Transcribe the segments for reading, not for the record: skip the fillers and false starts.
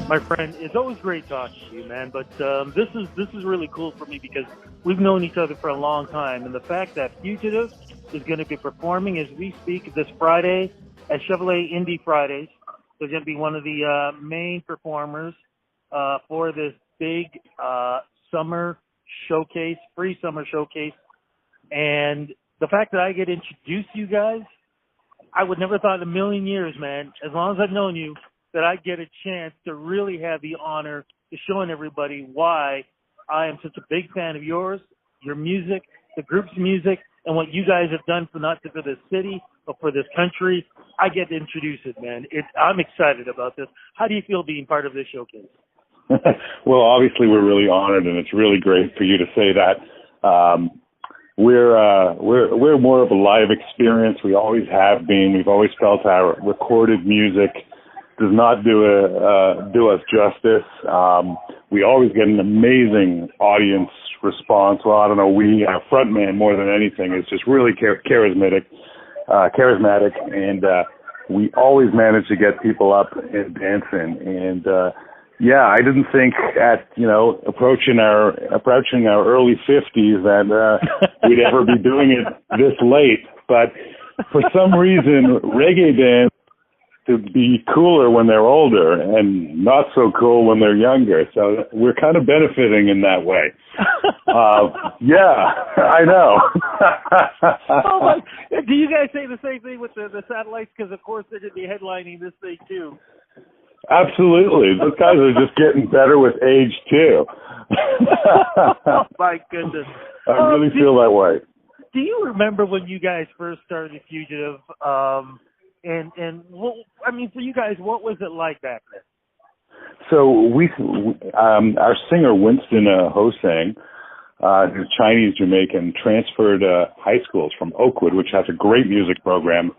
My friend, it's always great talking to you, man. But this is really cool for me because we've known each other for a long time, and the fact that Fugitive is going to be performing as we speak this Friday at Chevrolet Indie Fridays. They're going to be one of the main performers for this big summer showcase, free summer showcase. And the fact that I get introduced to you guys, I would never thought in a million years, man, as long as I've known you, that I get a chance to really have the honor to showing everybody why I am such a big fan of yours, your music, the group's music, and what you guys have done for not just for this city, but for this country. I get to introduce it, man. I'm excited about this. How do you feel being part of this showcase? Well, obviously we're really honored, and it's really great for you to say that. We're more of a live experience. We always have been. We've always felt our recorded music does not do us justice. We always get an amazing audience response. Well, I don't know, our frontman more than anything is just really charismatic, and we always manage to get people up and dancing. And yeah, I didn't think at approaching our early 50s that we'd ever be doing it this late. But for some reason, reggae bands to be cooler when they're older and not so cool when they're younger. So we're kind of benefiting in that way. Yeah, I know. Oh my! Do you guys say the same thing with the satellites? Because of course they're going to be headlining this thing too. Absolutely. Those guys are just getting better with age too. Oh my goodness. I really feel that way. Do you remember when you guys first started Fugitive? And what, I mean, for you guys, what was it like back then? So our singer Winston Hosang, who's Chinese Jamaican, transferred high schools from Oakwood, which has a great music program,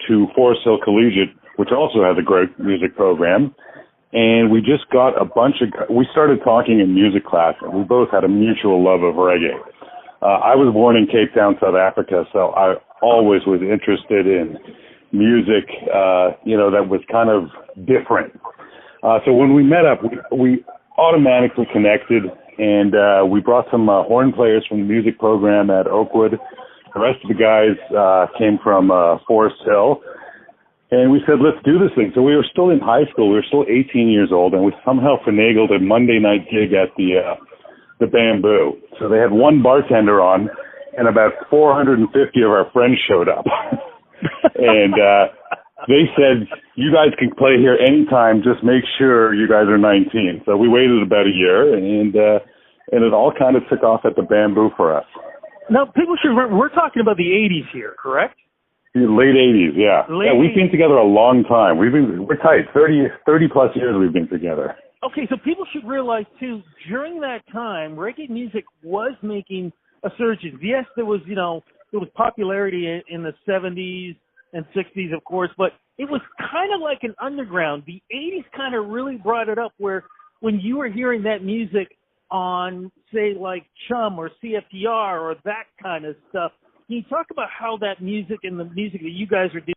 to Forest Hill Collegiate, which also has a great music program. And we just got we started talking in music class, and we both had a mutual love of reggae. I was born in Cape Town, South Africa, so I always was interested in music, that was kind of different. So when we met up, we automatically connected, and we brought some horn players from the music program at Oakwood. The rest of the guys came from Forest Hill, and we said, let's do this thing. So we were still in high school. We were still 18 years old, and we somehow finagled a Monday night gig at the Bamboo. So they had one bartender on, and about 450 of our friends showed up. And they said, you guys can play here anytime, just make sure you guys are 19. So we waited about a year, and it all kind of took off at the Bamboo for us. Now, people should remember, we're talking about the 80s here, correct? The late 80s, yeah. We've been together a long time. We're tight. 30 plus years we've been together. Okay, so people should realize, too, during that time, reggae music was making a surge. Yes, there was, there was popularity in the 70s and 60s, of course, but it was kind of like an underground. The 80s kind of really brought it up, where when you were hearing that music on, say, like Chum or CFTR or that kind of stuff, can you talk about how that music and the music that you guys are doing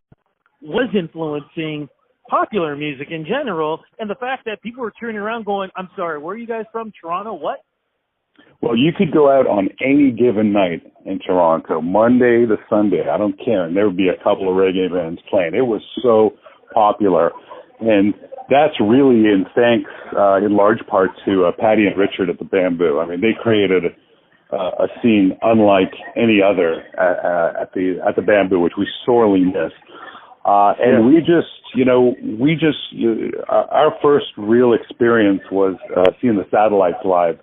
was influencing popular music in general, and the fact that people were turning around going, I'm sorry, where are you guys from? Toronto? What? Well, you could go out on any given night in Toronto, Monday to Sunday, I don't care, and there would be a couple of reggae bands playing. It was so popular, and that's really in thanks, in large part, to Patty and Richard at the Bamboo. I mean, they created a scene unlike any other at the Bamboo, which we sorely miss. And our first real experience was seeing the Satellites live,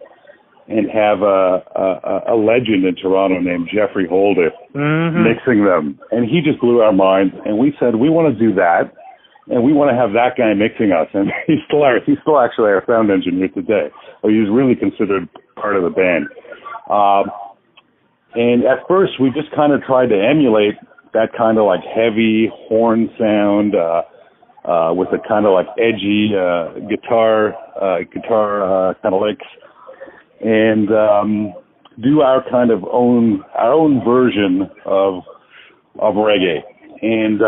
and have a legend in Toronto named Jeffrey Holder mixing them. And he just blew our minds. And we said, we want to do that, and we want to have that guy mixing us. And he's still actually our sound engineer today. So he's really considered part of the band. And at first, we just kind of tried to emulate that kind of like heavy horn sound with a kind of like edgy guitar kind of licks. And do our own version of reggae. And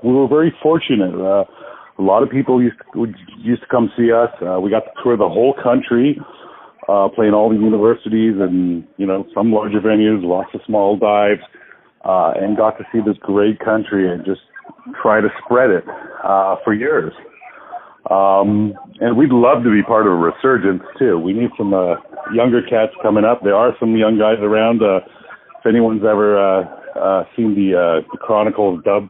we were very fortunate. a lot of people used to come see us. We got to tour the whole country, playing all the universities and, some larger venues, lots of small dives, and got to see this great country and just try to spread it for years. And we'd love to be part of a resurgence, too. We need some younger cats coming up. There are some young guys around. If anyone's ever seen the Chronicles dub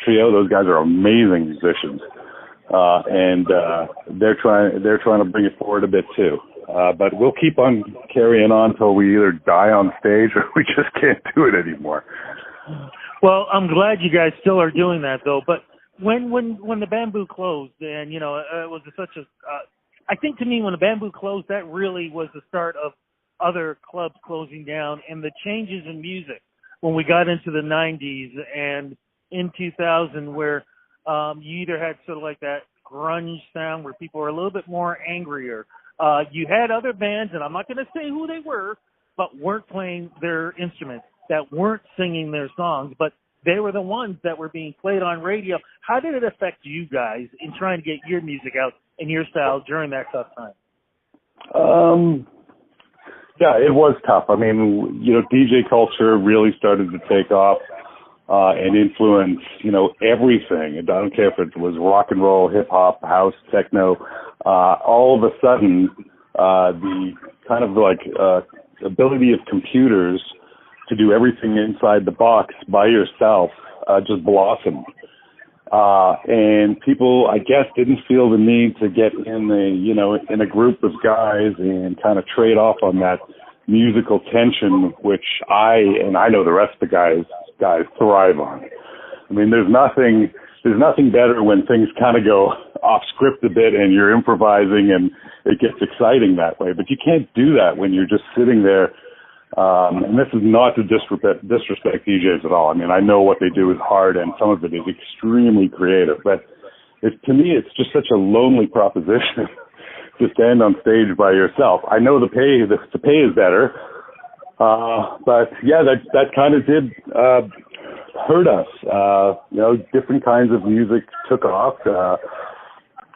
trio, those guys are amazing musicians. And they're trying to bring it forward a bit, too. But we'll keep on carrying on until we either die on stage or we just can't do it anymore. Well, I'm glad you guys still are doing that, though. But when the Bamboo closed, and it was such a, I think to me when the Bamboo closed, that really was the start of other clubs closing down and the changes in music when we got into the 90s and in 2000, where you either had sort of like that grunge sound where people were a little bit more angrier. You had other bands, and I'm not going to say who they were, but weren't playing their instruments, that weren't singing their songs, but they were the ones that were being played on radio. How did it affect you guys in trying to get your music out and your style during that tough time? Yeah, it was tough. I mean, DJ culture really started to take off and influence, everything. I don't care if it was rock and roll, hip hop, house, techno. All of a sudden, the kind of ability of computers to do everything inside the box by yourself just blossomed. And people, I guess, didn't feel the need to get in a group of guys and kind of trade off on that musical tension, which I know the rest of the guys thrive on. I mean, there's nothing better when things kind of go off script a bit and you're improvising and it gets exciting that way. But you can't do that when you're just sitting there. And this is not to disrespect DJs at all. I mean, I know what they do is hard and some of it is extremely creative, but to me, it's just such a lonely proposition to stand on stage by yourself. I know the pay is better, but yeah, that kind of did hurt us. Different kinds of music took off,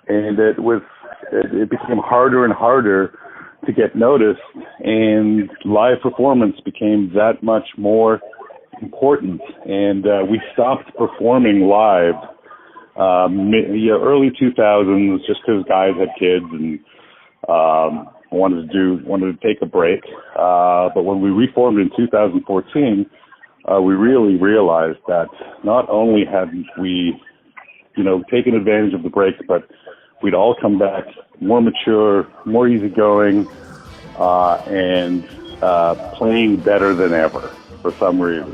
and it became harder and harder to get noticed, and live performance became that much more important. And we stopped performing live early 2000s just because guys had kids and wanted to take a break. But when we reformed in 2014, we really realized that not only had we, taken advantage of the break, but we'd all come back more mature, more easygoing, and playing better than ever for some reason.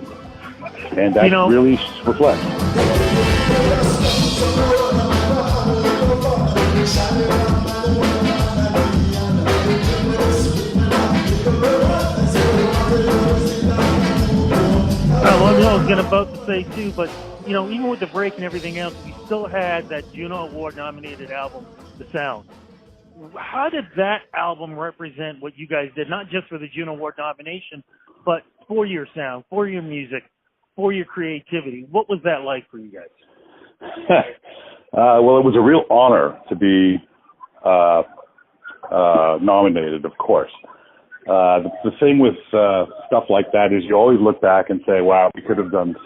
And that really reflects. I was about to say too, but even with the break and everything else, we still had that Juno Award-nominated album, The Sound. How did that album represent what you guys did, not just for the Juno Award nomination, but for your sound, for your music, for your creativity? What was that like for you guys? Well, it was a real honor to be nominated, of course. The thing with stuff like that is you always look back and say, wow, we could have done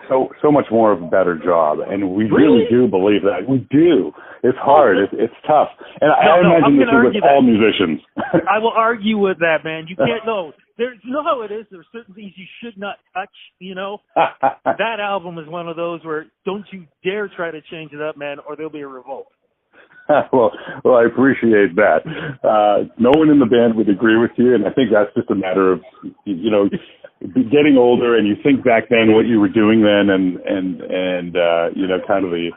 so much more of a better job. And we really do believe that. We do. It's hard. It's tough. And I imagine this is with all musicians. I will argue with that, man. You can't know. You know how it is? There are certain things you should not touch, That album is one of those where don't you dare try to change it up, man, or there'll be a revolt. Well, I appreciate that. No one in the band would agree with you, and I think that's just a matter of, getting older, and you think back then what you were doing then, and kind of the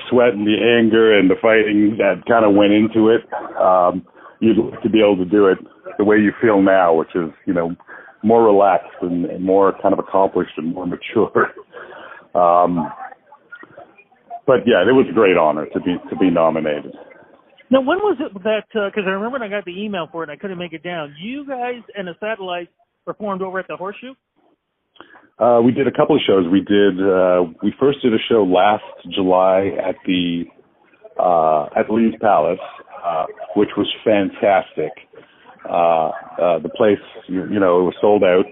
sweat and the anger and the fighting that kind of went into it. You'd like to be able to do it the way you feel now, which is, more relaxed and more kind of accomplished and more mature. But yeah, it was a great honor to be nominated. Now, when was it that? Because I remember when I got the email for it, and I couldn't make it down. You guys and the Satellites performed over at the Horseshoe. We did a couple of shows. We first did a show last July at Lee's Palace, which was fantastic. The place, it was sold out.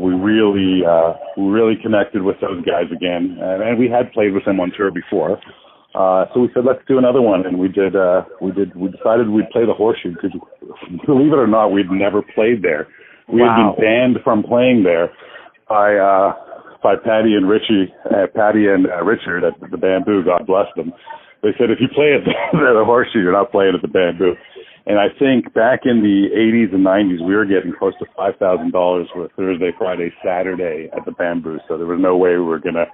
We really connected with those guys again, and we had played with them on tour before. So we said, let's do another one, and we decided we'd play the Horseshoe, because believe it or not, we'd never played there. We had been banned from playing there by Patty and Richard at the Bamboo, God bless them. They said, if you play at the Horseshoe, you're not playing at the Bamboo. And I think back in the 80s and 90s, we were getting close to $5,000 for a Thursday, Friday, Saturday at the Bamboo. So there was no way we were going to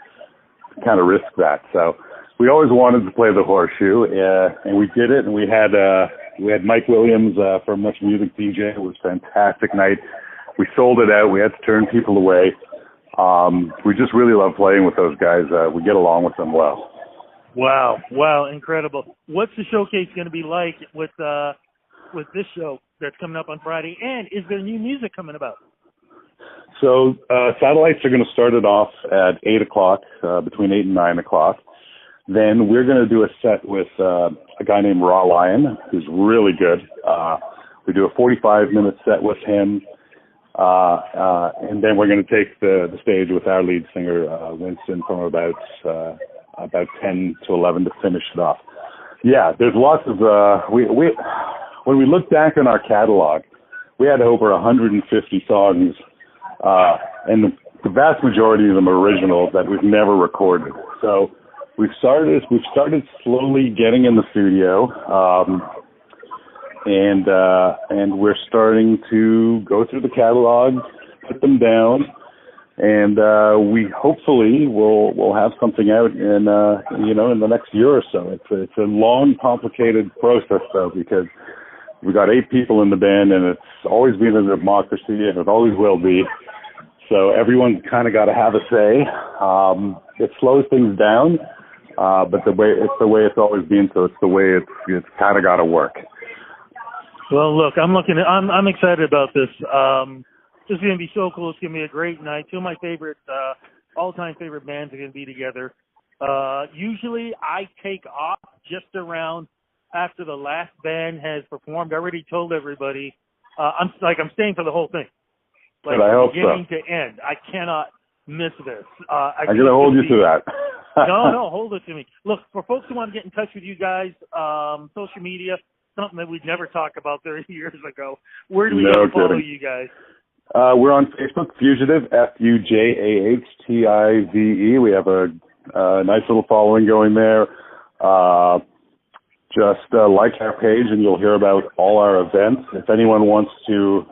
kind of risk that. So we always wanted to play the Horseshoe, and we did it. And we had Mike Williams from Much Music DJ. It was a fantastic night. We sold it out. We had to turn people away. We just really love playing with those guys. We get along with them well. Wow, incredible. What's the showcase going to be like with this show that's coming up on Friday? And is there new music coming about? So Satellites are going to start it off at 8 o'clock, between 8 and 9 o'clock. Then we're going to do a set with a guy named Raw Lion, who's really good. We do a 45-minute set with him. And then we're going to take the stage with our lead singer, Winston, from about 10 to 11 to finish it off. Yeah, there's lots of, when we look back on our catalog, we had over 150 songs, and the vast majority of them are originals that we've never recorded. So we've started slowly getting in the studio, and we're starting to go through the catalog, put them down, and we hopefully will have something out in the next year or so. It's a long, complicated process though, because we got 8 people in the band, and it's always been a democracy, and it always will be. So everyone's kind of got to have a say. It slows things down, but it's the way it's always been. So it's the way it's kind of got to work. Well, look, I'm excited about this. This is going to be so cool. It's going to be a great night. Two of my favorite, all-time favorite bands are going to be together. Usually I take off just around after the last band has performed. I already told everybody, I'm staying for the whole thing. Like, I hope beginning so. to end. I cannot miss this. I'm going to hold you to that. No, hold it to me. Look, for folks who want to get in touch with you guys, social media, something that we'd never talked about 30 years ago. Where do we go to follow you guys? We're on Facebook, Fujahtive, Fujahtive. We have a nice little following going there. Just like our page, and you'll hear about all our events. If anyone wants to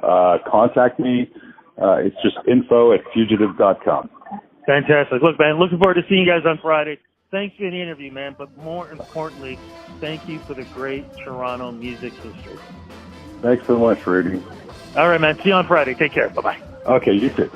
contact me, it's just info@fugitive.com. Fantastic. Look, man, looking forward to seeing you guys on Friday. Thanks for the interview, man. But more importantly, thank you for the great Toronto music history. Thanks so much, Rudy. All right, man. See you on Friday. Take care. Bye-bye. Okay, you too.